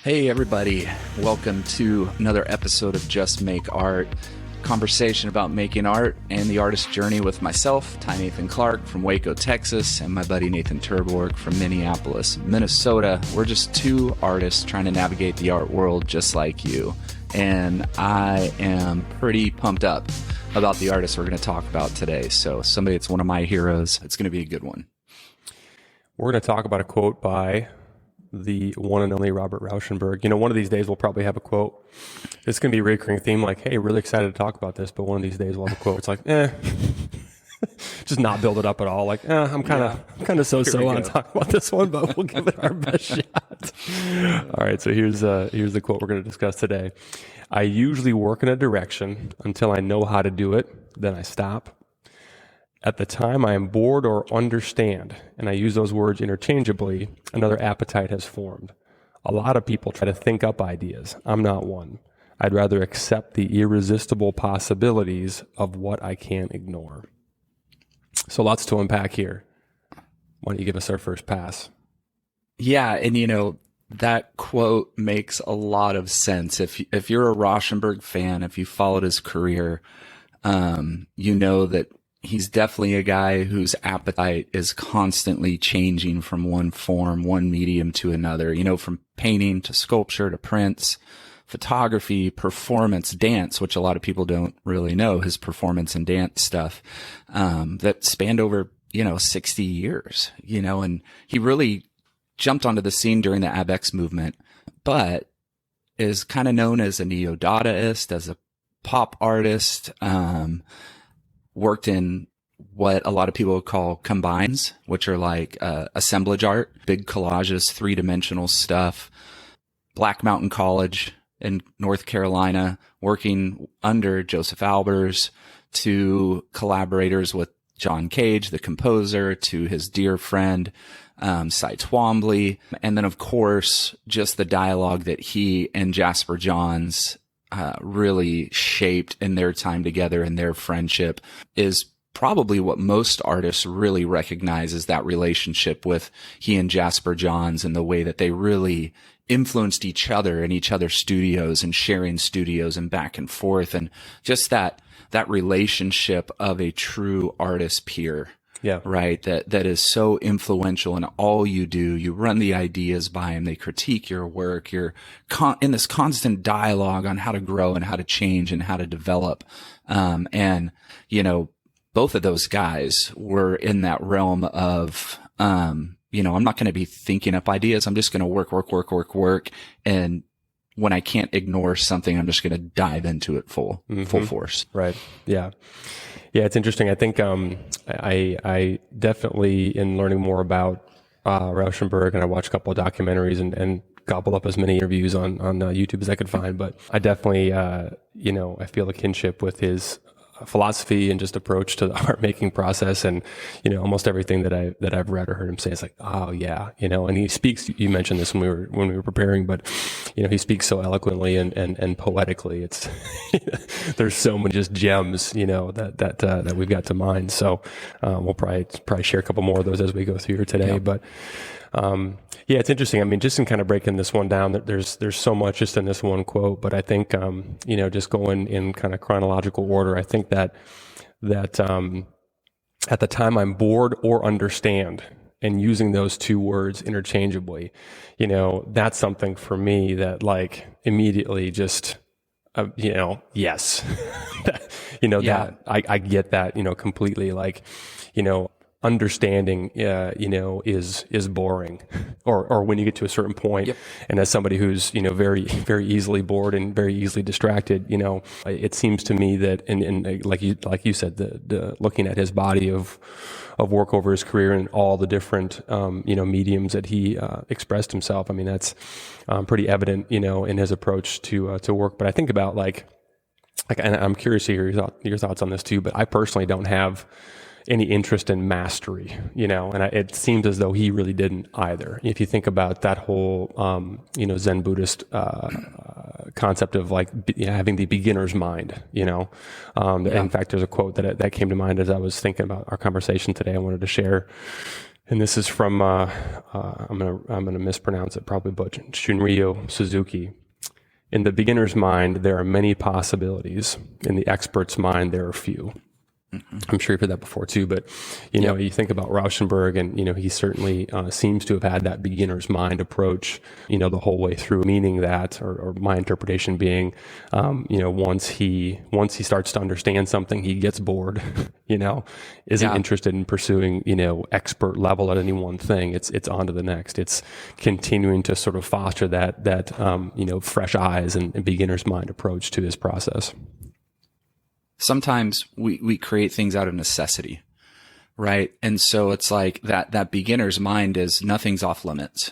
Hey everybody, welcome to another episode of Just Make Art, conversation about making art and the artist's journey with myself, Ty Nathan Clark from Waco, Texas, and my buddy Nathan Turborg from Minneapolis, Minnesota. We're just two artists trying to navigate the art world just like you, and I am pretty pumped up about the artist we're going to talk about today. So somebody that's one of my heroes, it's going to be a good one. We're going to talk about a quote by the one and only Robert Rauschenberg. You know, one of these days we'll probably have a quote. It's going to be a recurring theme, like, hey, really excited to talk about this, but one of these days we'll have a quote. It's like, just not build it up at all. Like, I'm kind of so-so on talking about this one, but we'll give it our best shot. All right, so here's the quote we're going to discuss today. I usually work in a direction until I know how to do it, then I stop. At the time I am bored or understand, and I use those words interchangeably, another appetite has formed. A lot of people try to think up ideas. I'm not one. I'd rather accept the irresistible possibilities of what I can't ignore. So lots to unpack here. Why don't you give us our first pass? Yeah, and you know, that quote makes a lot of sense. If you're a Rauschenberg fan, if you followed his career, you know that he's definitely a guy whose appetite is constantly changing from one form, one medium to another, you know, from painting to sculpture to prints, photography, performance, dance, which a lot of people don't really know, his performance and dance stuff, that spanned over, 60 years, and he really jumped onto the scene during the ABX movement, but is kind of known as a neo-Dadaist, as a pop artist, worked in what a lot of people would call combines, which are like assemblage art, big collages, three-dimensional stuff. Black Mountain College in North Carolina, working under Joseph Albers, to collaborators with John Cage, the composer, to his dear friend, Cy Twombly. And then, of course, just the dialogue that he and Jasper Johns really shaped in their time together and their friendship is probably what most artists really recognize as that relationship with he and Jasper Johns, and the way that they really influenced each other in each other's studios and sharing studios and back and forth, and just that relationship of a true artist peer. Yeah. Right. That is so influential in all you do. You run the ideas by them. They critique your work. You're in this constant dialogue on how to grow and how to change and how to develop. And, both of those guys were in that realm of, I'm not going to be thinking up ideas. I'm just going to work. And when I can't ignore something, I'm just going to dive into it full force. Right. Yeah. Yeah, it's interesting. I think I definitely, in learning more about Rauschenberg, and I watched a couple of documentaries and gobbled up as many interviews on YouTube as I could find, but I definitely, I feel a kinship with his philosophy and just approach to the art making process, and almost everything that I've read or heard him say is like, oh yeah, and he speaks. You mentioned this when we were preparing, but he speaks so eloquently and poetically. It's there's so many just gems that we've got to mine. So we'll probably share a couple more of those as we go through here today. Yeah. But yeah, it's interesting. I mean, just in kind of breaking this one down, that there's so much just in this one quote, but I think, just going in kind of chronological order, I think that at the time I'm bored or understand, and using those two words interchangeably, that's something for me that like immediately just, yes, Yeah. that I get that, completely, like, understanding, is boring, or when you get to a certain point. Yep. And as somebody who's, very, very easily bored and very easily distracted, it seems to me that, and like you said, the looking at his body of work over his career and all the different, mediums that he, expressed himself. I mean, that's, pretty evident, in his approach to work. But I think about like, and I'm curious to hear your thoughts on this too, but I personally don't have any interest in mastery, and it seems as though he really didn't either. If you think about that whole, Zen Buddhist concept of like having the beginner's mind, In fact, there's a quote that came to mind as I was thinking about our conversation today. I wanted to share And this is from, I'm gonna mispronounce it probably, but Shunryu Suzuki. In the beginner's mind, there are many possibilities. In the expert's mind, there are few. I'm sure you've heard that before too, but you think about Rauschenberg, and he certainly seems to have had that beginner's mind approach, the whole way through. Meaning that, or my interpretation being, once he starts to understand something, he gets bored, isn't interested in pursuing, expert level at any one thing. It's on to the next. It's continuing to sort of foster that fresh eyes and beginner's mind approach to his process. Sometimes we create things out of necessity, right? And so it's like that beginner's mind is nothing's off limits,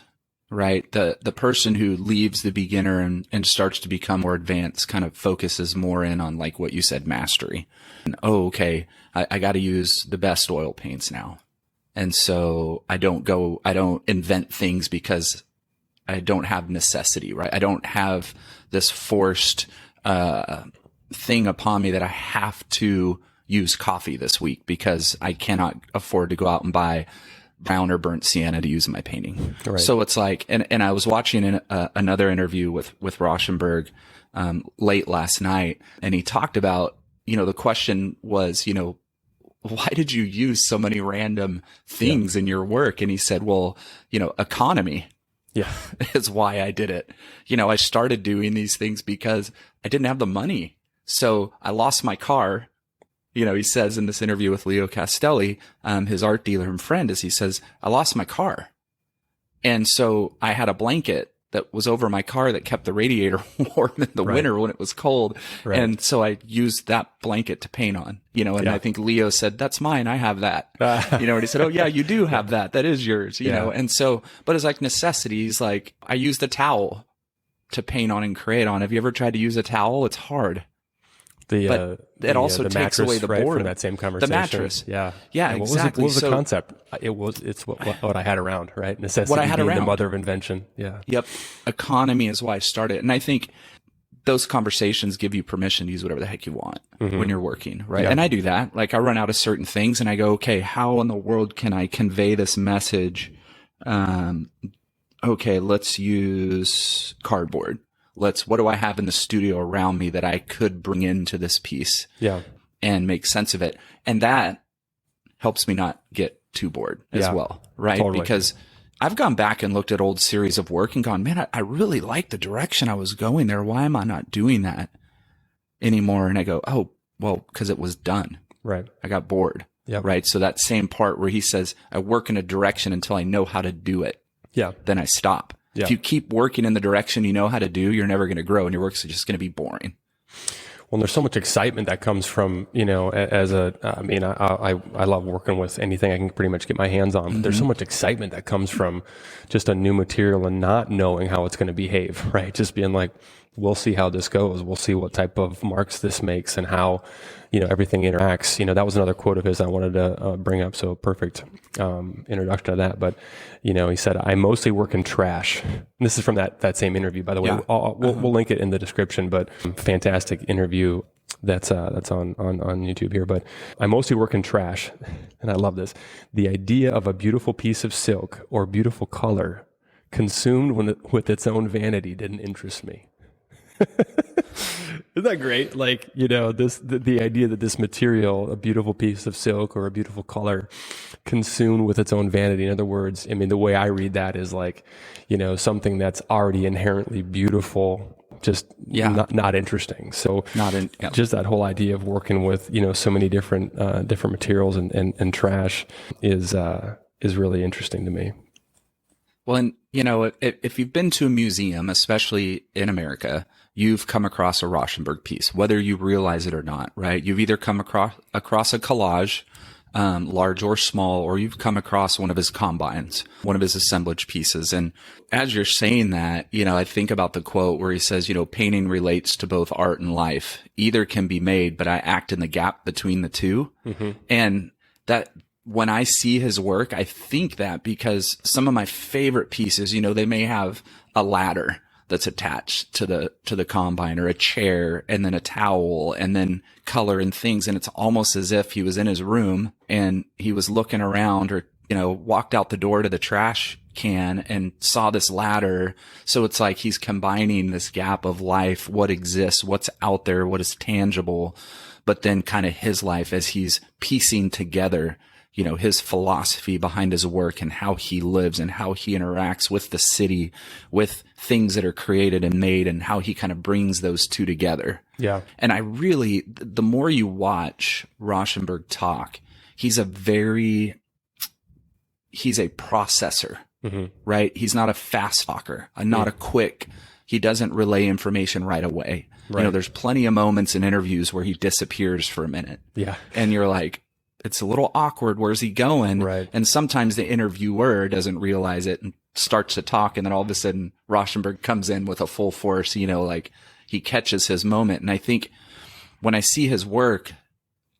right? The person who leaves the beginner and starts to become more advanced kind of focuses more in on, like what you said, mastery. And, okay, I got to use the best oil paints now. And so I don't invent things because I don't have necessity, right? I don't have this forced, thing upon me that I have to use coffee this week because I cannot afford to go out and buy brown or burnt sienna to use in my painting. Right. So it's like, and I was watching another interview with Rauschenberg, late last night, and he talked about, the question was, why did you use so many random things in your work? And he said, well, economy. Yeah, is why I did it. I started doing these things because I didn't have the money. So I lost my car. He says in this interview with Leo Castelli, his art dealer and friend, he says, I lost my car. And so I had a blanket that was over my car that kept the radiator warm in the winter when it was cold. Right. And so I used that blanket to paint on, and I think Leo said, that's mine. I have that, and he said, oh yeah, you do have that. That is yours, know? And so, but it's like necessities. Like I used a towel to paint on and create on. Have you ever tried to use a towel? It's hard. But it also takes mattress, away the boredom. From that same conversation. The mattress. Yeah, exactly. What was the concept? It's what I had around, right? Necessity what I had being around. The mother of invention. Yeah. Yep. Economy is why I started. And I think those conversations give you permission to use whatever the heck you want when you're working, right? Yeah. And I do that. Like I run out of certain things and I go, okay, how in the world can I convey this message? Okay, let's use cardboard. What do I have in the studio around me that I could bring into this piece and make sense of it? And that helps me not get too bored as well, right? Totally. Because I've gone back and looked at old series of work and gone, man, I really like the direction I was going there. Why am I not doing that anymore? And I go, oh, well, because it was done. Right. I got bored. Right. So that same part where he says, I work in a direction until I know how to do it. Yeah. Then I stop. Yeah. If you keep working in the direction you know how to do, you're never going to grow and your work's just going to be boring. Well, there's so much excitement that comes from, I love working with anything I can pretty much get my hands on. But there's so much excitement that comes from just a new material and not knowing how it's going to behave, right? Just being like, we'll see how this goes. We'll see what type of marks this makes and how, everything interacts. That was another quote of his I wanted to bring up. So perfect introduction to that. But, he said, I mostly work in trash. And this is from that same interview, by the way. We'll link it in the description, but fantastic interview that's on YouTube here. But I mostly work in trash. And I love this. The idea of a beautiful piece of silk or beautiful color consumed with its own vanity didn't interest me. Isn't that great? Like, the idea that this material, a beautiful piece of silk or a beautiful color, consumed with its own vanity. In other words, the way I read that is like, something that's already inherently beautiful, just not interesting. So just that whole idea of working with, so many different materials and trash is really interesting to me. Well, and if you've been to a museum, especially in America, you've come across a Rauschenberg piece, whether you realize it or not, right? You've either come across a collage, large or small, or you've come across one of his combines, one of his assemblage pieces. And as you're saying that, I think about the quote where he says, painting relates to both art and life. Either can be made, but I act in the gap between the two. And that, when I see his work, I think that because some of my favorite pieces, they may have a ladder that's attached to the combine, or a chair, and then a towel, and then color and things. And it's almost as if he was in his room and he was looking around, or walked out the door to the trash can and saw this ladder. So it's like he's combining this gap of life, what exists, what's out there, what is tangible, but then kind of his life as he's piecing together, his philosophy behind his work and how he lives and how he interacts with the city, with things that are created and made, and how he kind of brings those two together. Yeah. And the more you watch Rauschenberg talk, he's a processor, right? He's not a fast talker, not a quick, he doesn't relay information right away. Right. There's plenty of moments in interviews where he disappears for a minute. Yeah. And you're like, it's a little awkward. Where's he going? Right. And sometimes the interviewer doesn't realize it and starts to talk. And then all of a sudden Rauschenberg comes in with a full force, like he catches his moment. And I think when I see his work,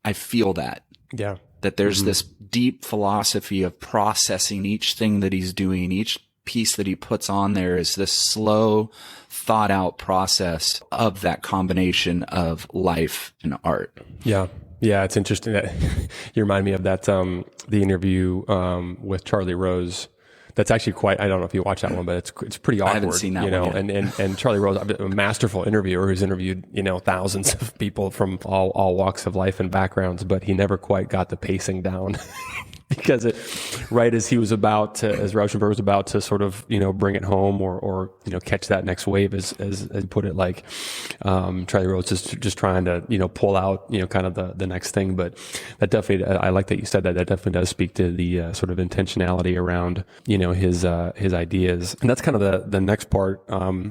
I feel that. Yeah. That there's this deep philosophy of processing each thing that he's doing, each piece that he puts on there is this slow, thought out process of that combination of life and art. Yeah. Yeah. It's interesting that you remind me of that, the interview, with Charlie Rose. That's actually quite, I don't know if you watch that one, but it's pretty awkward. I haven't seen that one yet. And Charlie Rose, a masterful interviewer who's interviewed, thousands of people from all walks of life and backgrounds, but he never quite got the pacing down. Because right as he was as Rauschenberg was about to sort of, bring it home or catch that next wave, as put it, like, Charlie Rose just trying to, pull out, kind of the next thing. But that definitely, I like that you said that. That definitely does speak to the sort of intentionality around, his ideas. And that's kind of the next part,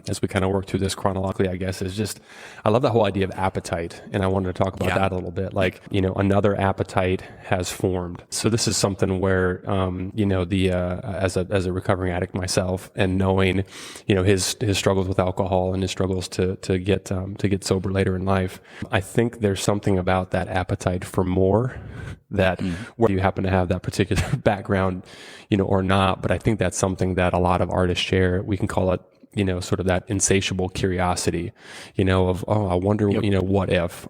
as we kind of work through this chronologically, I guess, is just, I love that whole idea of appetite. And I wanted to talk about that a little bit. Like, another appetite has formed. So this is something where, as a recovering addict myself, and knowing, his struggles with alcohol and his struggles to get sober later in life, I think there's something about that appetite for more that whether you happen to have that particular background, or not, but I think that's something that a lot of artists share. We can call it, sort of that insatiable curiosity, of, I wonder, what if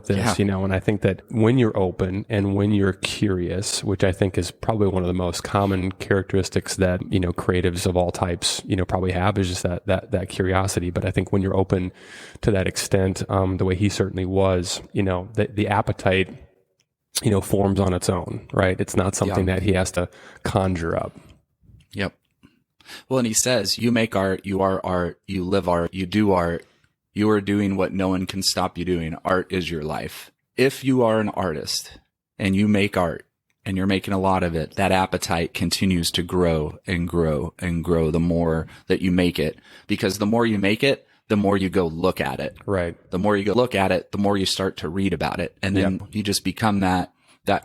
this, and I think that when you're open and when you're curious, which I think is probably one of the most common characteristics that, creatives of all types, probably have, is just that curiosity. But I think when you're open to that extent, the way he certainly was, the appetite, forms on its own, right? It's not something that he has to conjure up. Yep. Well, and he says, you make art, you are art, you live art, you do art, you are doing what no one can stop you doing. Art is your life. If you are an artist and you make art and you're making a lot of it, that appetite continues to grow and grow and grow the more that you make it, because the more you make it, the more you go look at it. Right. The more you go look at it, the more you start to read about it. And then you just become that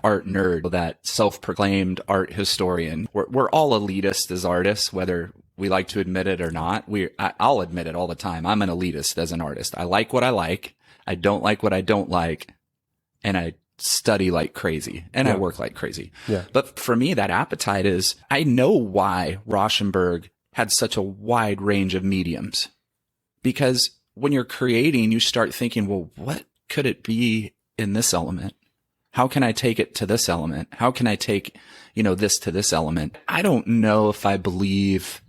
art nerd, that self-proclaimed art historian. We're all elitist as artists, whether we like to admit it or not. I'll admit it all the time. I'm an elitist as an artist. I like what I like. I don't like what I don't like. And I study like crazy and I work like crazy. Yeah. But for me, that appetite is, I know why Rauschenberg had such a wide range of mediums, because when you're creating, you start thinking, well, what could it be in this element? How can I take it to this element? How can I take, this to this element? I don't know if I believe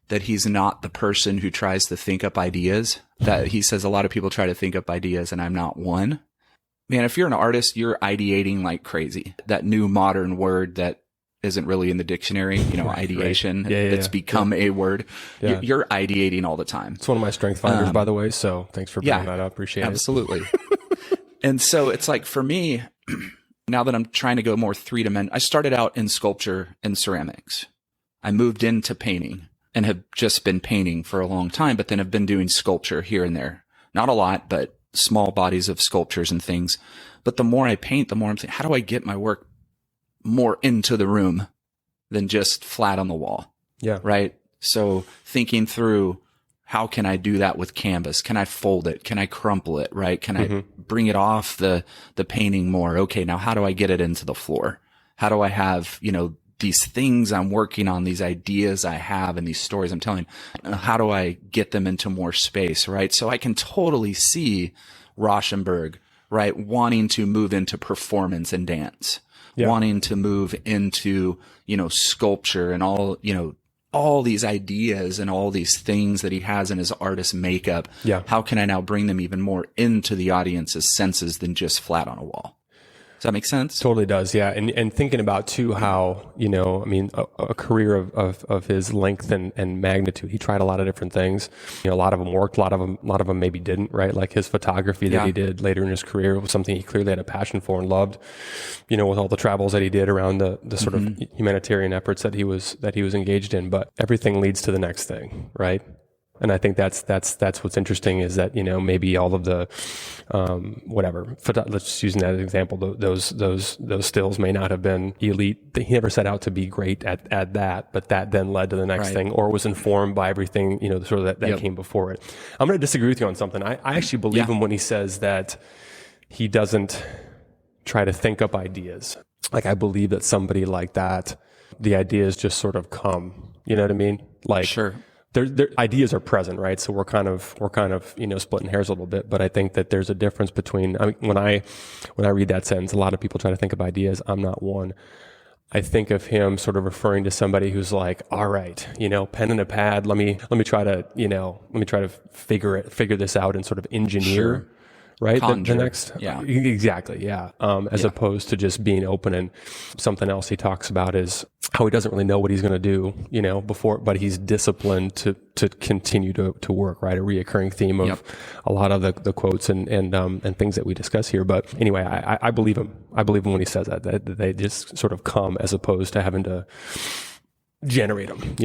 that he's not the person who tries to think up ideas. That he says a lot of people try to think up ideas and I'm not one. Man, if you're an artist, you're ideating like crazy. That new modern word that isn't really in the dictionary, ideation. Right. It's become a word. Yeah. You're ideating all the time. It's one of my strength finders, by the way. So thanks for bringing that up. Appreciate it. Absolutely. And so it's like, for me, now that I'm trying to go more three-dimensional, I started out in sculpture and ceramics. I moved into painting and have just been painting for a long time, but then have been doing sculpture here and there. Not a lot, but small bodies of sculptures and things. But the more I paint, the more I'm thinking, how do I get my work more into the room than just flat on the wall? Yeah. Right. So thinking through, how can I do that with canvas? Can I fold it? Can I crumple it? Right. Can I bring it off the painting more? Okay. Now how do I get it into the floor? How do I have, these things I'm working on, these ideas I have and these stories I'm telling, how do I get them into more space? Right. So I can totally see Rauschenberg, right, wanting to move into performance and dance. wanting to move into, sculpture and all these ideas and all these things that he has in his artist makeup. Yeah. How can I now bring them even more into the audience's senses than just flat on a wall? Does that make sense? Totally does. Yeah. And thinking about too, how, a career of his length and magnitude, he tried a lot of different things. A lot of them worked, a lot of them maybe didn't, right? Like his photography that he did later in his career was something he clearly had a passion for and loved, with all the travels that he did around the sort of humanitarian efforts that he was engaged in. But everything leads to the next thing, right? And I think that's what's interesting is that, maybe all of the, let's just use that as an example. Those stills may not have been elite. He never set out to be great at that, but that then led to the next thing, or was informed by everything, sort of that came before it. I'm going to disagree with you on something. I actually believe him when he says that he doesn't try to think up ideas. Like, I believe that somebody like that, the ideas just sort of come, you know what I mean? Like, sure. Their ideas are present, right? So we're kind of splitting hairs a little bit, but I think that there's a difference between, when I read that sentence, a lot of people try to think of ideas. I'm not one. I think of him sort of referring to somebody who's like, all right, pen and a pad. Let me try to figure this out and sort of engineer. Sure. Right. The next. Yeah. Exactly. Yeah. As opposed to just being open. And something else he talks about is how he doesn't really know what he's going to do, before, but he's disciplined to continue to work, right? A reoccurring theme of a lot of the quotes and things that we discuss here. But anyway, I believe him. I believe him when he says that they just sort of come as opposed to having to generate them,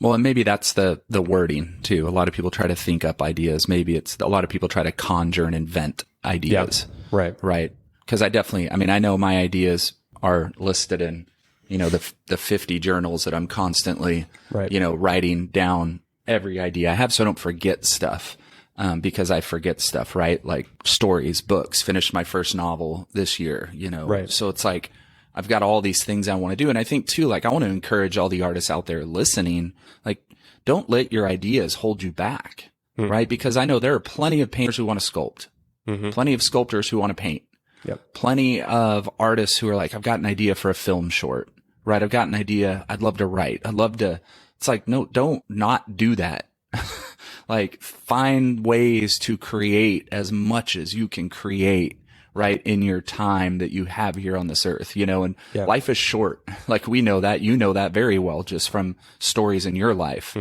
Well, and maybe that's the wording too. A lot of people try to think up ideas. Maybe it's a lot of people try to conjure and invent ideas. Yep. Right. Because I know my ideas are listed in, the 50 journals that I'm constantly, writing down every idea I have so I don't forget stuff. Because I forget stuff, right? Like stories, books, finished my first novel this year, Right. So it's like, I've got all these things I want to do. And I think too, like, I want to encourage all the artists out there listening, like, don't let your ideas hold you back, right? Because I know there are plenty of painters who want to sculpt, plenty of sculptors who want to paint, plenty of artists who are like, I've got an idea for a film short, right? I've got an idea. I'd love to write. It's like, no, don't not do that. Like, find ways to create as much as you can create, right, in your time that you have here on this earth, and life is short. Like, we know that, that very well, just from stories in your life.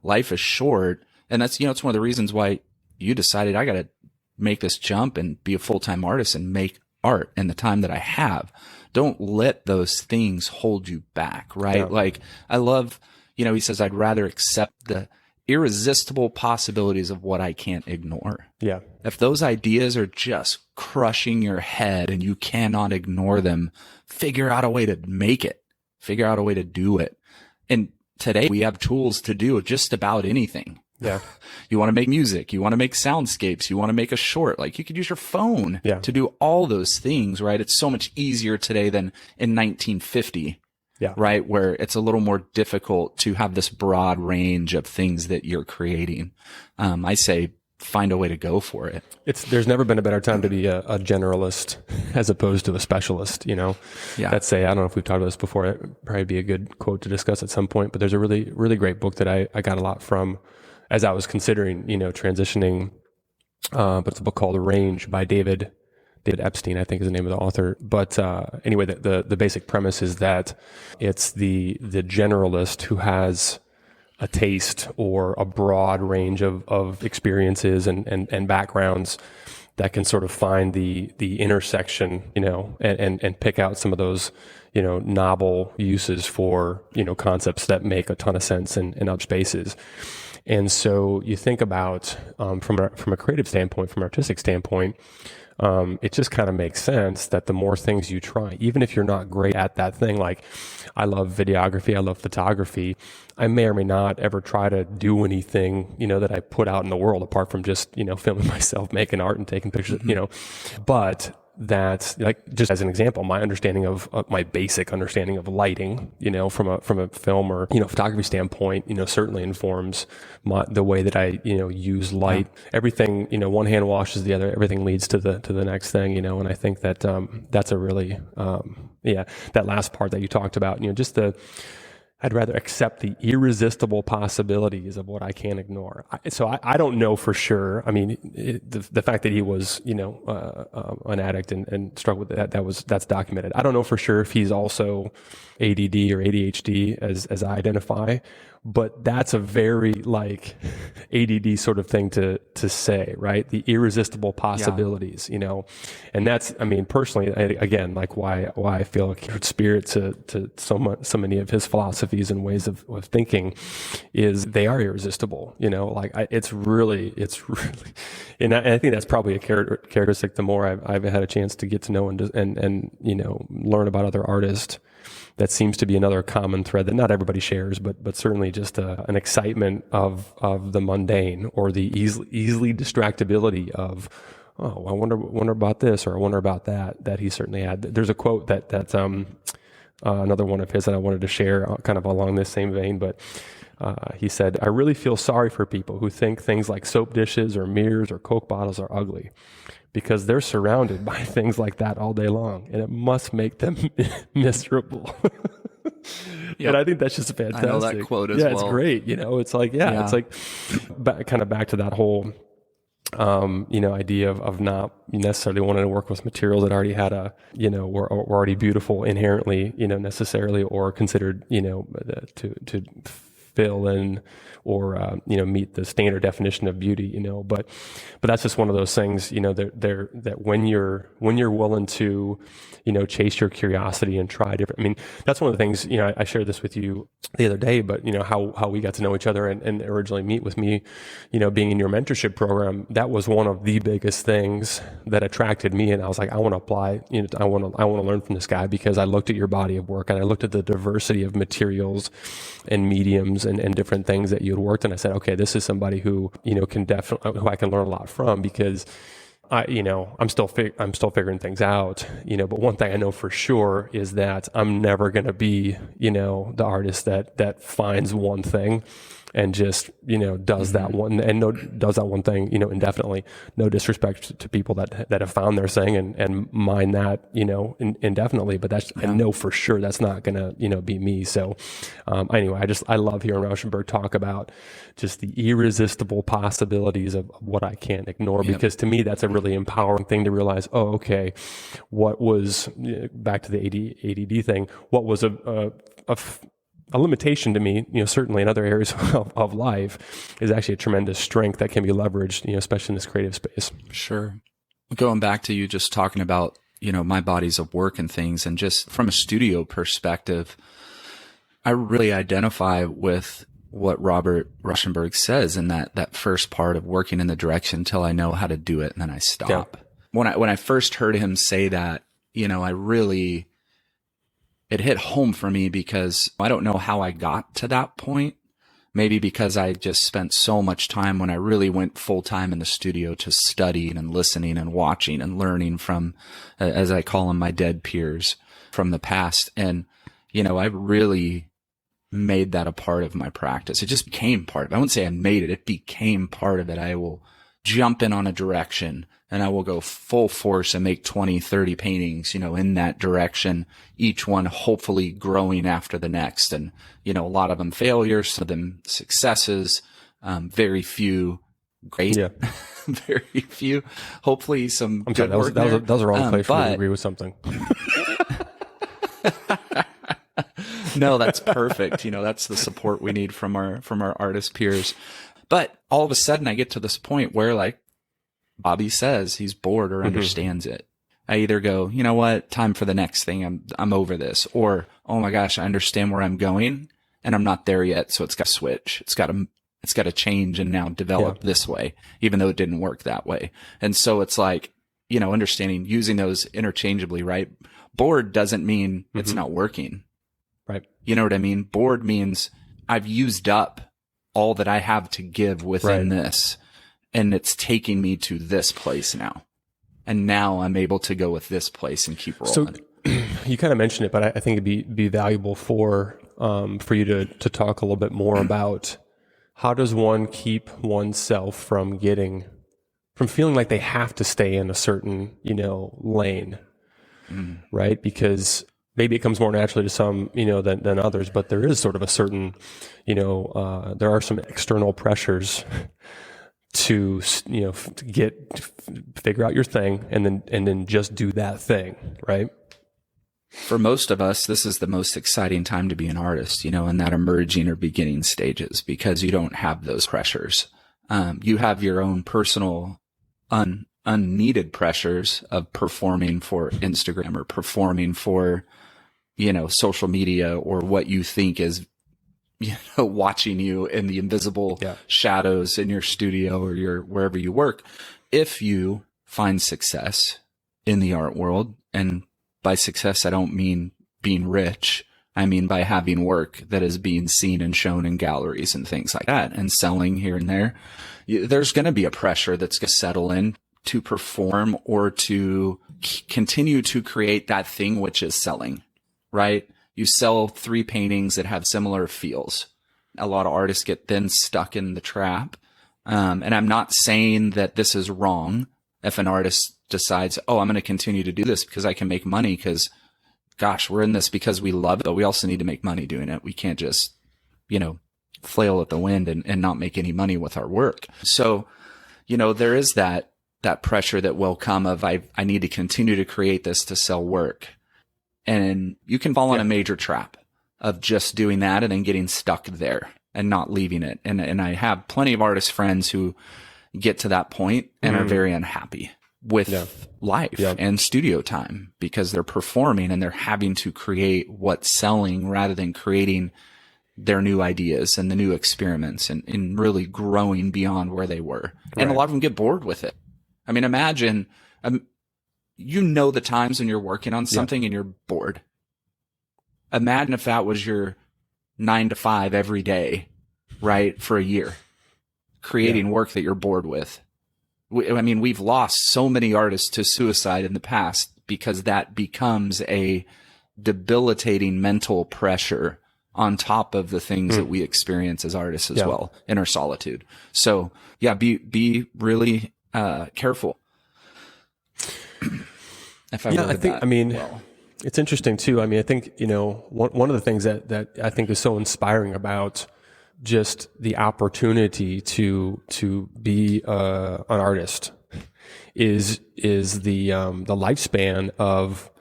Life is short. And that's, it's one of the reasons why you decided I got to make this jump and be a full-time artist and make art in the time that I have. Don't let those things hold you back, right? Yeah. Like, I love, he says, I'd rather accept the irresistible possibilities of what I can't ignore. Yeah. If those ideas are just crushing your head and you cannot ignore them, figure out a way to make it. Figure out a way to do it. And today we have tools to do just about anything. Yeah. You want to make music, you want to make soundscapes, you want to make a short, like, you could use your phone to do all those things, right? It's so much easier today than in 1950. Yeah. Right. Where it's a little more difficult to have this broad range of things that you're creating. I say find a way to go for it. There's never been a better time to be a generalist as opposed to a specialist, Yeah. That's I don't know if we've talked about this before. It'd probably be a good quote to discuss at some point, but there's a really, really great book that I got a lot from as I was considering, transitioning. But it's a book called Range by David Epstein, I think is the name of the author. But anyway, the basic premise is that it's the generalist who has a taste or a broad range of experiences and backgrounds that can sort of find the intersection, and pick out some of those, novel uses for, concepts that make a ton of sense in other spaces. And so you think about, from a creative standpoint, from an artistic standpoint, it just kind of makes sense that the more things you try, even if you're not great at that thing, like I love videography, I love photography, I may or may not ever try to do anything, that I put out in the world apart from just, filming myself, making art and taking pictures, but that, like, just as an example, my understanding of my basic understanding of lighting, from a film or, photography standpoint, certainly informs the way that I, use light. Everything, one hand washes the other, everything leads to the next thing, and I think that, that's a really, that last part that you talked about, I'd rather accept the irresistible possibilities of what I can't ignore. I don't know for sure. I mean, the fact that he was, an addict and struggled with that's documented. I don't know for sure if he's also ADD or ADHD as I identify, but that's a very like ADD sort of thing to say, right? The irresistible possibilities, and that's, I mean, personally, again, like why I feel a kindred spirit to so many of his philosophies and ways of thinking is they are irresistible, it's really, and I think that's probably a characteristic. The more I've had a chance to get to know and learn about other artists, that seems to be another common thread that not everybody shares, but certainly just an excitement of the mundane, or the easily distractibility of, oh, I wonder about this, or I wonder about that he certainly had. There's a quote that's another one of his that I wanted to share, kind of along this same vein, but he said, "I really feel sorry for people who think things like soap dishes or mirrors or Coke bottles are ugly, because they're surrounded by things like that all day long, and it must make them miserable." And I think that's just fantastic. I know that quote as well. Yeah, it's great. It's like, it's like kind of back to that whole, idea of not necessarily wanting to work with materials that already had were already beautiful inherently, necessarily, or considered, to fill in or meet the standard definition of beauty, but that's just one of those things, that when you're willing to chase your curiosity and try different, I mean, that's one of the things, I shared this with you the other day, but how we got to know each other and originally meet with me, being in your mentorship program, that was one of the biggest things that attracted me. And I was like, I want to apply, I want to learn from this guy, because I looked at your body of work and I looked at the diversity of materials and mediums and different things that you had worked. And I said, okay, this is somebody who, can definitely, who I can learn a lot from, because I'm still figuring things out, but one thing I know for sure is that I'm never going to be, the artist that finds one thing and just, does that one does that one thing, indefinitely. No disrespect to people that have found their thing and mine that, indefinitely, but I know for sure that's not gonna, be me. So, anyway, I love hearing Rauschenberg talk about just the irresistible possibilities of what I can't ignore, because to me, that's a really empowering thing to realize, oh, okay, what was, back to the ADD thing, what was a limitation to me, certainly in other areas of life, is actually a tremendous strength that can be leveraged, especially in this creative space. Sure. Going back to you just talking about, my bodies of work and things, and just from a studio perspective, I really identify with what Robert Rauschenberg says in that first part of working in the direction until I know how to do it, and then I stop. Yeah. When I first heard him say that, it hit home for me, because I don't know how I got to that point. Maybe because I just spent so much time when I really went full time in the studio to studying and listening and watching and learning from, as I call them, my dead peers from the past. And, I really made that a part of my practice. It just became part of it. I wouldn't say I made it. It became part of it. I will jump in on a direction and I will go full force and make 20, 30 paintings, in that direction, each one hopefully growing after the next. And, a lot of them failures, some of them successes, very few great, very few, hopefully some I'm good sorry, work that was a wrong place for me to but agree with something. No, that's perfect. That's the support we need from our artist peers. But all of a sudden I get to this point where, like Bobby says, he's bored or understands it. I either go, you know what, time for the next thing. I'm over this. Or, oh my gosh, I understand where I'm going and I'm not there yet. So it's got to switch. It's got to change and now develop this way, even though it didn't work that way. And so it's like, understanding, using those interchangeably, right? Bored doesn't mean it's not working. Right. You know what I mean? Bored means I've used up all that I have to give within this, and it's taking me to this place now. And now I'm able to go with this place and keep rolling. So you kind of mentioned it, but I think it'd be valuable for you to talk a little bit more about how does one keep oneself from feeling like they have to stay in a certain, lane, right? Because maybe it comes more naturally to some, than others, but there is sort of a certain, there are some external pressures to figure out your thing and then just do that thing, right? For most of us, this is the most exciting time to be an artist, in that emerging or beginning stages, because you don't have those pressures. You have your own personal unneeded pressures of performing for Instagram or performing for, social media, or what you think is, watching you in the invisible shadows in your studio or wherever you work. If you find success in the art world, and by success, I don't mean being rich. I mean by having work that is being seen and shown in galleries and things like that, and selling here and there, there's going to be a pressure that's going to settle in to perform or to continue to create that thing which is selling, right? You sell 3 paintings that have similar feels. A lot of artists get then stuck in the trap. And I'm not saying that this is wrong. If an artist decides, I'm going to continue to do this because I can make money, because gosh, we're in this because we love it, but we also need to make money doing it. We can't just, flail at the wind and not make any money with our work. So, there is that pressure that will come of, I need to continue to create this to sell work. And you can fall in a major trap of just doing that and then getting stuck there and not leaving it. And I have plenty of artist friends who get to that point and are very unhappy with life and studio time, because they're performing and they're having to create what's selling rather than creating their new ideas and the new experiments and really growing beyond where they were. Right. And a lot of them get bored with it. I mean, imagine, the times when you're working on something and you're bored. Imagine if that was your 9 to 5 every day, right? For a year, creating work that you're bored with. We've lost so many artists to suicide in the past because that becomes a debilitating mental pressure on top of the things that we experience as artists as well in our solitude. So be really careful. It's interesting too. I think, one of the things that I think is so inspiring about just the opportunity to be an artist is the lifespan of,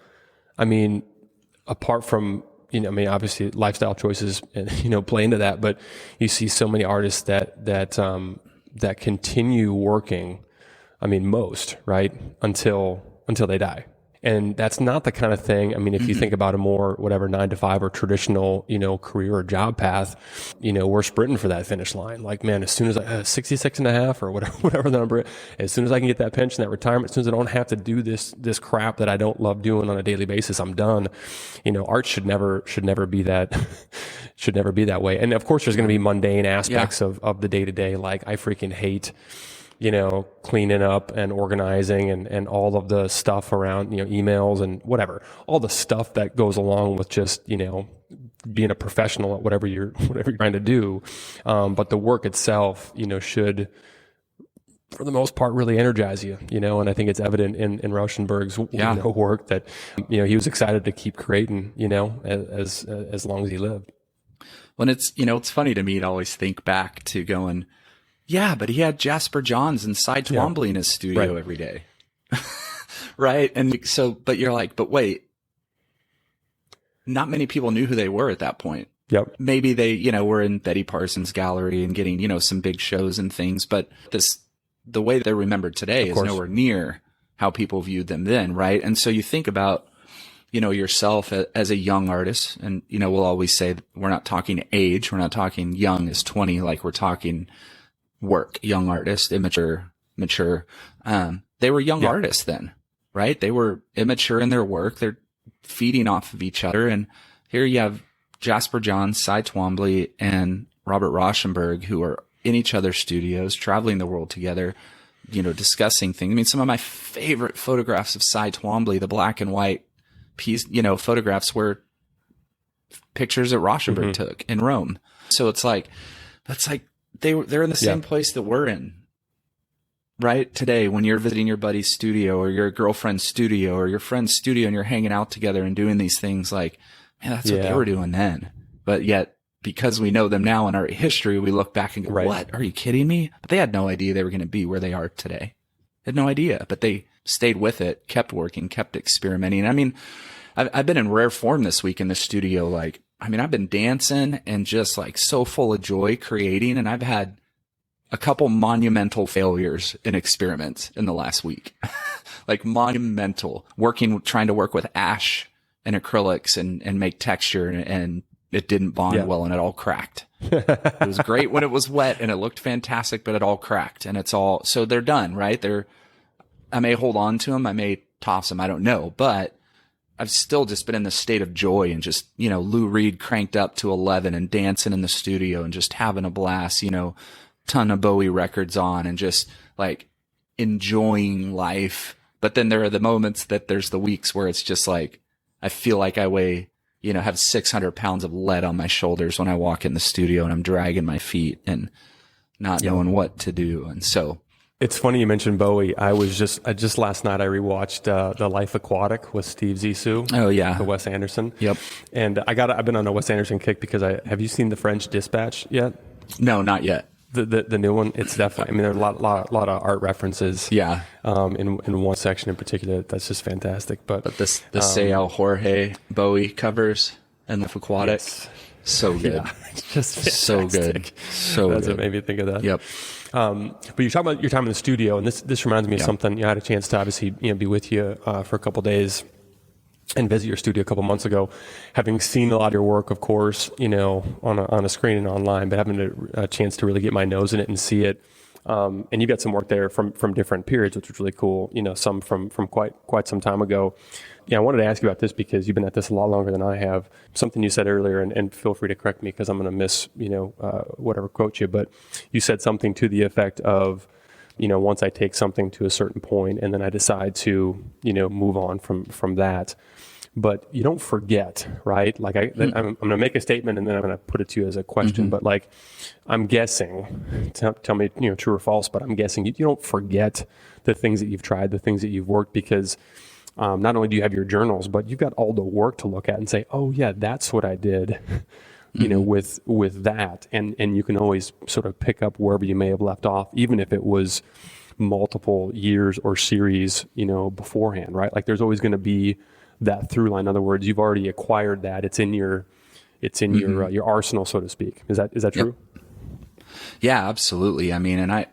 apart from, obviously lifestyle choices and, play into that, but you see so many artists that continue working, most, right, until they die. And that's not the kind of thing, if you think about a more, 9 to 5 or traditional, career or job path, we're sprinting for that finish line. Like, man, as soon as 66 and a half or whatever the number, as soon as I can get that pension, that retirement, as soon as I don't have to do this crap that I don't love doing on a daily basis, I'm done. Art should never be that, should never be that way. And of course, there's going to be mundane aspects of the day to day. Like, I freaking hate, cleaning up and organizing and all of the stuff around, emails and whatever, all the stuff that goes along with just, being a professional at whatever you're trying to do. But the work itself, should, for the most part, really energize you, and I think it's evident in Rauschenberg's work that, he was excited to keep creating, as long as he lived. When it's funny to me to always think back to going, yeah, but he had Jasper Johns and Cy Twombly in his studio every day. Right. And so, but you're like, but wait, not many people knew who they were at that point. Yep. Maybe they, were in Betty Parsons' gallery and getting, some big shows and things, but the way they're remembered today is nowhere near how people viewed them then. Right. And so you think about, yourself as a young artist, and, we'll always say we're not talking age. We're not talking young as 20, like we're talking work, young artist, immature, mature. They were young artists then, right? They were immature in their work. They're feeding off of each other. And here you have Jasper Johns, Cy Twombly, and Robert Rauschenberg, who are in each other's studios, traveling the world together, discussing things. I mean, some of my favorite photographs of Cy Twombly, the black and white piece, photographs were pictures that Rauschenberg took in Rome. So it's like, that's like, they're in the same place that we're in. Right? Today, when you're visiting your buddy's studio or your girlfriend's studio or your friend's studio and you're hanging out together and doing these things, like, man, that's what they were doing then. But yet, because we know them now in our history, we look back and go, what? Are you kidding me? But they had no idea they were going to be where they are today. They had no idea, but they stayed with it, kept working, kept experimenting. I mean, I've been in rare form this week in the studio. Like, I mean, I've been dancing and just like so full of joy creating, and I've had a couple monumental failures in experiments in the last week. Like monumental, trying to work with ash and acrylics and make texture, and it didn't bond well and it all cracked. It was great when it was wet and it looked fantastic, but it all cracked, and so they're done, right? I may hold on to them. I may toss them. I don't know, but I've still just been in this state of joy and just, Lou Reed cranked up to 11 and dancing in the studio and just having a blast, ton of Bowie records on and just like enjoying life. But then there are the moments that there's the weeks where it's just like, I feel like I weigh, have 600 pounds of lead on my shoulders when I walk in the studio and I'm dragging my feet and not knowing what to do. And so it's funny you mentioned Bowie. Just last night I rewatched The Life Aquatic with Steve Zissou. Oh yeah, the Wes Anderson. Yep. And I've been on a Wes Anderson kick because have you seen The French Dispatch yet? No, not yet. The new one, it's definitely, I mean, there are a lot of art references. Yeah. In one section in particular, that's just fantastic. But the Sayal Jorge Bowie covers and the Aquatic, so good. Yeah, it's just fantastic. So good. So that's good. what made me think of that. Yep. But you talk about your time in the studio, and this reminds me of something. I had a chance to obviously be with you for a couple of days and visit your studio a couple months ago, having seen a lot of your work, of course, on a screen and online, but having a chance to really get my nose in it and see it. And you got some work there from different periods, which was really cool. Some from quite some time ago. Yeah, I wanted to ask you about this because you've been at this a lot longer than I have. Something you said earlier, and feel free to correct me because I'm going to miss, whatever quote you, but you said something to the effect of, once I take something to a certain point and then I decide to, move on from that. But you don't forget, right? Like I'm going to make a statement and then I'm going to put it to you as a question. But like, I'm guessing, tell me, true or false, but I'm guessing you don't forget the things that you've tried, the things that you've worked, because not only do you have your journals, but you've got all the work to look at and say, oh yeah, that's what I did, with that. And you can always sort of pick up wherever you may have left off, even if it was multiple years or series, beforehand, right? Like there's always going to be that through line. In other words, you've already acquired that. It's in your arsenal, so to speak. Is that true? Yep. Yeah, absolutely. I mean, and I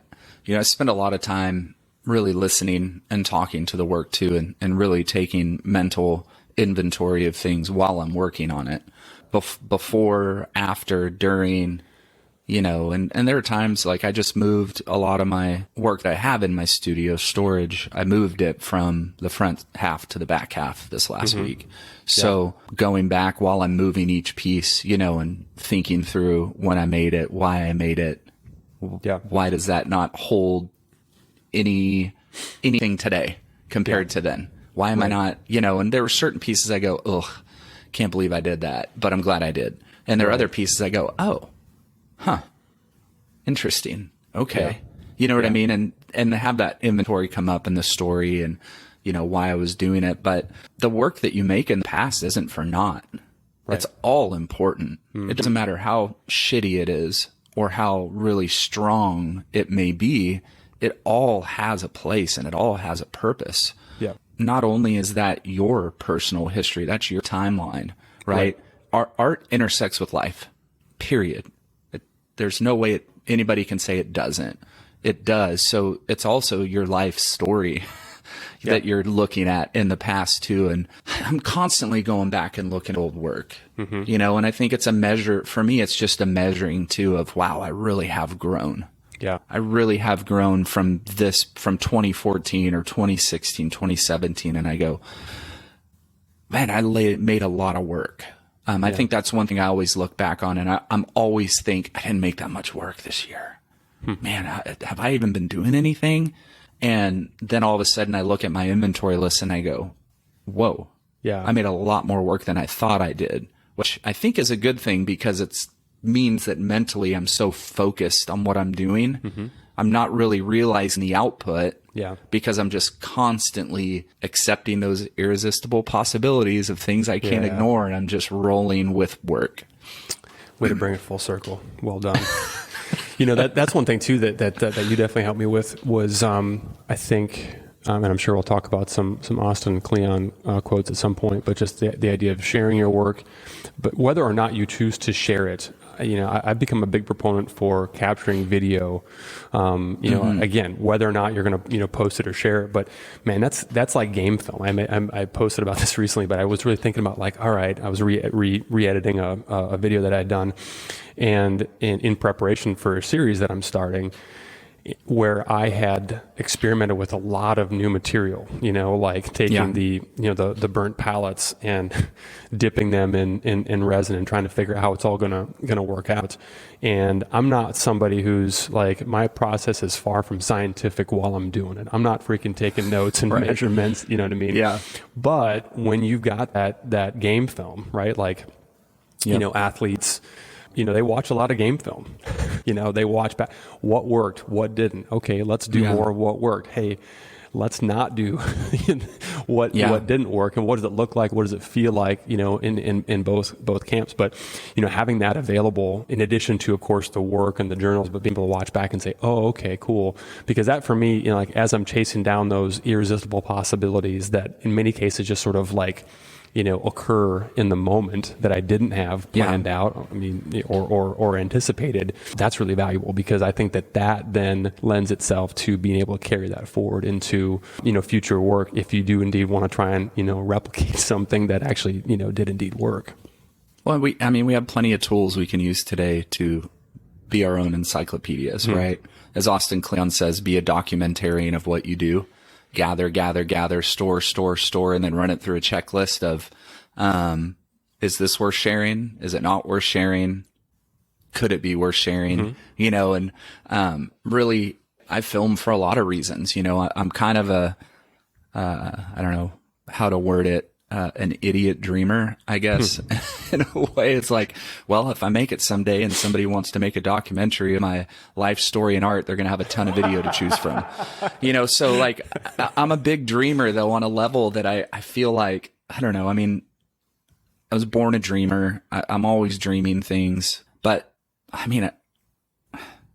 spend a lot of time really listening and talking to the work too, and really taking mental inventory of things while I'm working on it, before, after, during, and there are times like I just moved a lot of my work that I have in my studio storage. I moved it from the front half to the back half this last week. So going back while I'm moving each piece, and thinking through when I made it, why I made it. Yeah. Why does that not hold anything today compared to then? Why am I not, and there were certain pieces I go, ugh, can't believe I did that, but I'm glad I did. And there are other pieces I go, oh, huh, interesting. Okay. You know what I mean? And have that inventory come up in the story and, why I was doing it. But the work that you make in the past isn't for naught. Right. It's all important. It doesn't matter how shitty it is or how really strong it may be. It all has a place and it all has a purpose. Yeah. Not only is that your personal history, that's your timeline, right? Art intersects with life, period. There's no way anybody can say it doesn't. It does. So it's also your life story that you're looking at in the past too. And I'm constantly going back and looking at old work, and I think it's a measure for me. It's just a measuring too of, wow, I really have grown. Yeah. I really have grown from 2014 or 2016, 2017. And I go, man, I made a lot of work. I think that's one thing I always look back on, and I'm always think I didn't make that much work this year. Man, have I even been doing anything? And then all of a sudden I look at my inventory list and I go, whoa, Yeah. I made a lot more work than I thought I did, which I think is a good thing because it means that mentally I'm so focused on what I'm doing. I'm not really realizing the output because I'm just constantly accepting those irresistible possibilities of things I can't ignore. And I'm just rolling with work. Way to bring it full circle. Well done. That's one thing too that you definitely helped me with was, I think, and I'm sure we'll talk about some Austin Kleon quotes at some point, but just the idea of sharing your work, but whether or not you choose to share it. I've become a big proponent for capturing video. Again, whether or not you're going to post it or share it, but man, that's like game film. I posted about this recently, but I was really thinking about like, all right, I was re-editing a video that I had done, and in preparation for a series that I'm starting, where I had experimented with a lot of new material, like taking the burnt pallets and dipping them in resin and trying to figure out how it's all gonna work out. And I'm not somebody who's like, my process is far from scientific while I'm doing it. I'm not freaking taking notes and measurements, you know what I mean? Yeah. But when you've got that game film, right? Like, athletes, they watch a lot of game film. They watch back what worked, what didn't. Okay, let's do more of what worked. Hey, let's not do what didn't work. And what does it look like? What does it feel like? In both camps. But having that available in addition to, of course, the work and the journals, but being able to watch back and say, oh, okay, cool. Because that for me, like as I'm chasing down those irresistible possibilities that in many cases just sort of like, occur in the moment that I didn't have planned out, or anticipated, that's really valuable because I think that then lends itself to being able to carry that forward into, future work if you do indeed want to try and, replicate something that actually, did indeed work. Well, we have plenty of tools we can use today to be our own encyclopedias, right? As Austin Kleon says, be a documentarian of what you do. Gather, store, and then run it through a checklist of, is this worth sharing? Is it not worth sharing? Could it be worth sharing? Really, I film for a lot of reasons. I'm kind of I don't know how to word it, an idiot dreamer, I guess. In a way, it's like, well, if I make it someday and somebody wants to make a documentary of my life story and art, they're going to have a ton of video to choose from. So like, I'm a big dreamer though on a level that I feel like, I don't know. I was born a dreamer. I'm always dreaming things, but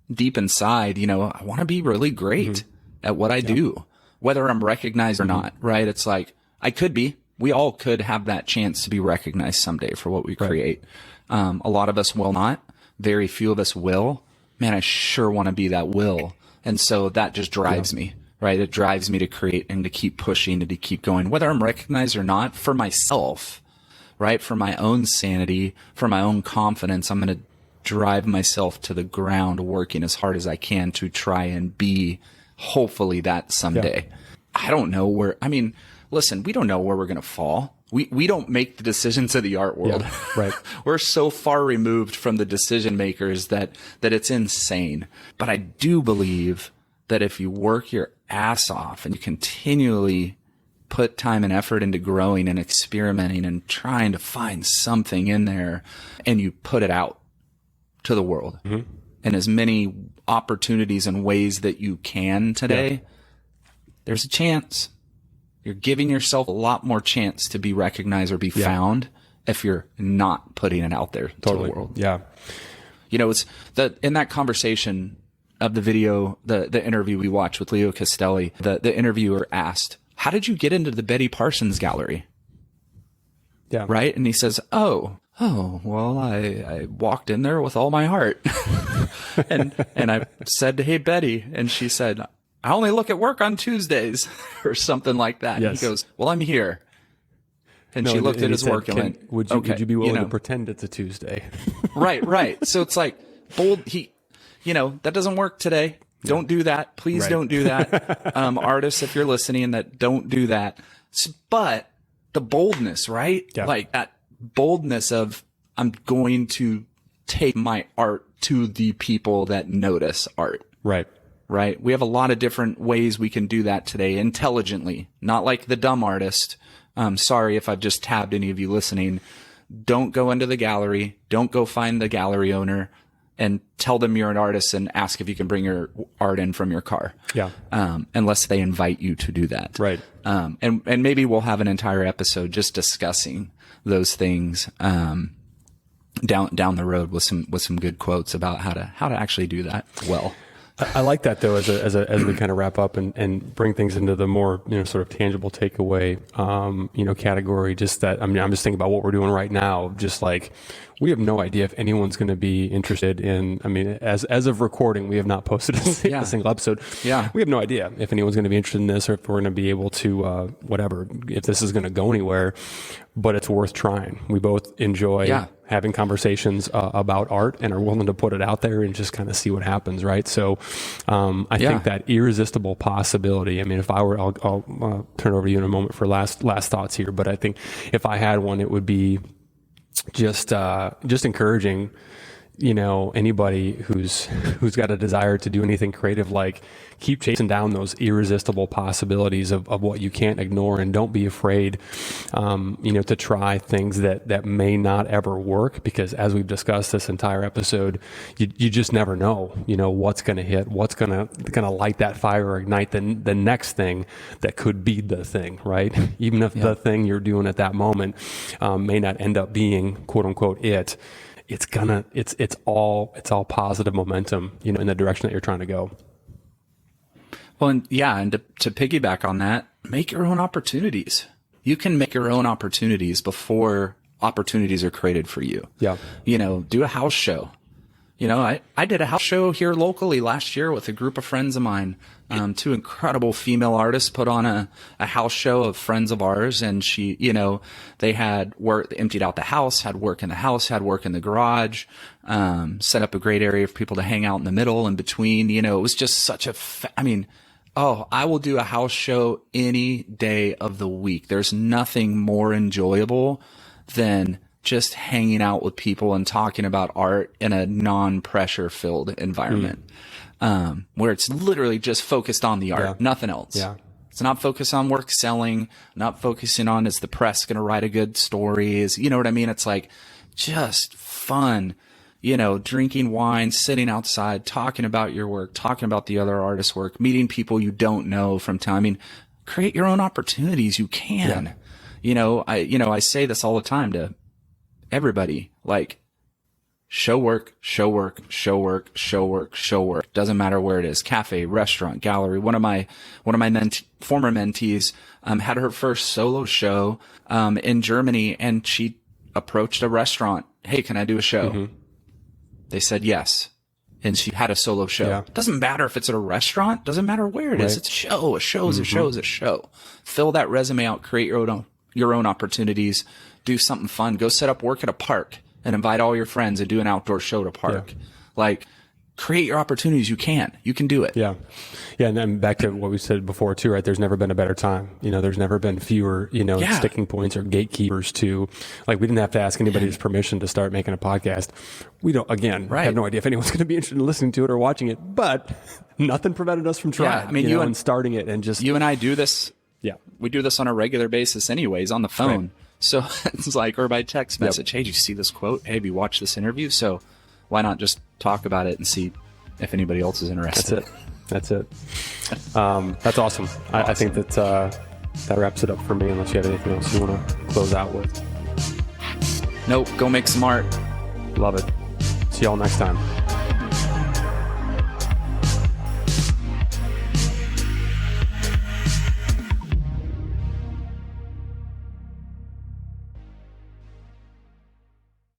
deep inside, I want to be really great at what I do, whether I'm recognized or not, right? It's like, I could be. We all could have that chance to be recognized someday for what we create. A lot of us will not. Very few of us will. Man, I sure want to be that will. And so that just drives me, right? It drives me to create and to keep pushing and to keep going, whether I'm recognized or not, for myself, right? For my own sanity, for my own confidence, I'm going to drive myself to the ground working as hard as I can to try and be hopefully that someday. I don't know where, listen, we don't know where we're going to fall. We don't make the decisions of the art world. Yeah, right. We're so far removed from the decision makers that it's insane. But I do believe that if you work your ass off and you continually put time and effort into growing and experimenting and trying to find something in there and you put it out to the world in as many opportunities and ways that you can today, there's a chance. You're giving yourself a lot more chance to be recognized or be found if you're not putting it out there to the world. Yeah. It's in that conversation of the video, the interview we watched with Leo Castelli, the interviewer asked, how did you get into the Betty Parsons gallery? Yeah. Right. And he says, well, I walked in there with all my heart and I said, hey, Betty. And she said, I only look at work on Tuesdays or something like that. Yes. And he goes, well, I'm here. And she looked at his work and went, would you be willing to pretend it's a Tuesday? Right. So it's like bold. That doesn't work today. Don't do that. Please don't do that. Artists, if you're listening, that don't do that. But the boldness, right? Yeah. Like that boldness of I'm going to take my art to the people that notice art. Right. right? We have a lot of different ways we can do that today intelligently, not like the dumb artist. Sorry if I've just tabbed any of you listening. Don't go into the gallery. Don't go find the gallery owner and tell them you're an artist and ask if you can bring your art in from your car. Yeah. Unless they invite you to do that. Right. And maybe we'll have an entire episode just discussing those things, down the road with some good quotes about how to actually do that well. I like that though, as we kind of wrap up and bring things into the more, sort of tangible takeaway, category. Just that, I'm just thinking about what we're doing right now. Just like, we have no idea if anyone's going to be interested in, as of recording, we have not posted a single episode. Yeah. We have no idea if anyone's going to be interested in this, or if we're going to be able to, if this is going to go anywhere, but it's worth trying. We both enjoy having conversations about art and are willing to put it out there and just kind of see what happens. Right. So, I think that irresistible possibility, if I were, I'll turn it over to you in a moment for last thoughts here, but I think if I had one, it would be just encouraging, anybody who's got a desire to do anything creative, like, keep chasing down those irresistible possibilities of what you can't ignore, and don't be afraid, to try things that may not ever work, because as we've discussed this entire episode, you just never know, what's going to hit, what's going to light that fire or ignite the next thing that could be the thing, right? Even if the thing you're doing at that moment, may not end up being quote unquote it's all positive momentum, in the direction that you're trying to go. Well, and to piggyback on that, make your own opportunities. You can make your own opportunities before opportunities are created for you. Yeah. Do a house show. I did a house show here locally last year with a group of friends of mine. Two incredible female artists put on a house show of friends of ours. And they had work, emptied out the house, had work in the house, had work in the garage, set up a great area for people to hang out in the middle and between. It was just such I will do a house show any day of the week. There's nothing more enjoyable than just hanging out with people and talking about art in a non-pressure filled environment, where it's literally just focused on the art, nothing else. Yeah. It's not focused on work selling, not focusing on, is the press going to write a good story? It's like just fun, drinking wine, sitting outside, talking about your work, talking about the other artist's work, meeting people you don't know from time. Create your own opportunities. You can, I say this all the time to everybody, like, show work. Doesn't matter where it is. Cafe, restaurant, gallery. One of my former mentees, had her first solo show, in Germany, and she approached a restaurant. Hey, can I do a show? Mm-hmm. They said yes. And she had a solo show. Yeah. Doesn't matter if it's at a restaurant. Doesn't matter where it is. It's a show. A show is a show is a show. Fill that resume out. Create your own opportunities. Do something fun. Go set up work at a park and invite all your friends and do an outdoor show at a park. Yeah. Create your opportunities. You can do it. Yeah. Yeah. And then back to what we said before too, right? There's never been a better time. There's never been fewer, sticking points or gatekeepers to, we didn't have to ask anybody's permission to start making a podcast. We don't, have no idea if anyone's going to be interested in listening to it or watching it, but nothing prevented us from trying, and starting it, and just, you and I do this. Yeah. We do this on a regular basis anyways, on the phone. Right. So it's or by text message, Hey, did you see this quote? Hey, have you watched this interview? So why not just talk about it and see if anybody else is interested? That's it. That's awesome. I think that wraps it up for me, unless you have anything else you want to close out with. Nope. Go make some art. Love it. See y'all next time.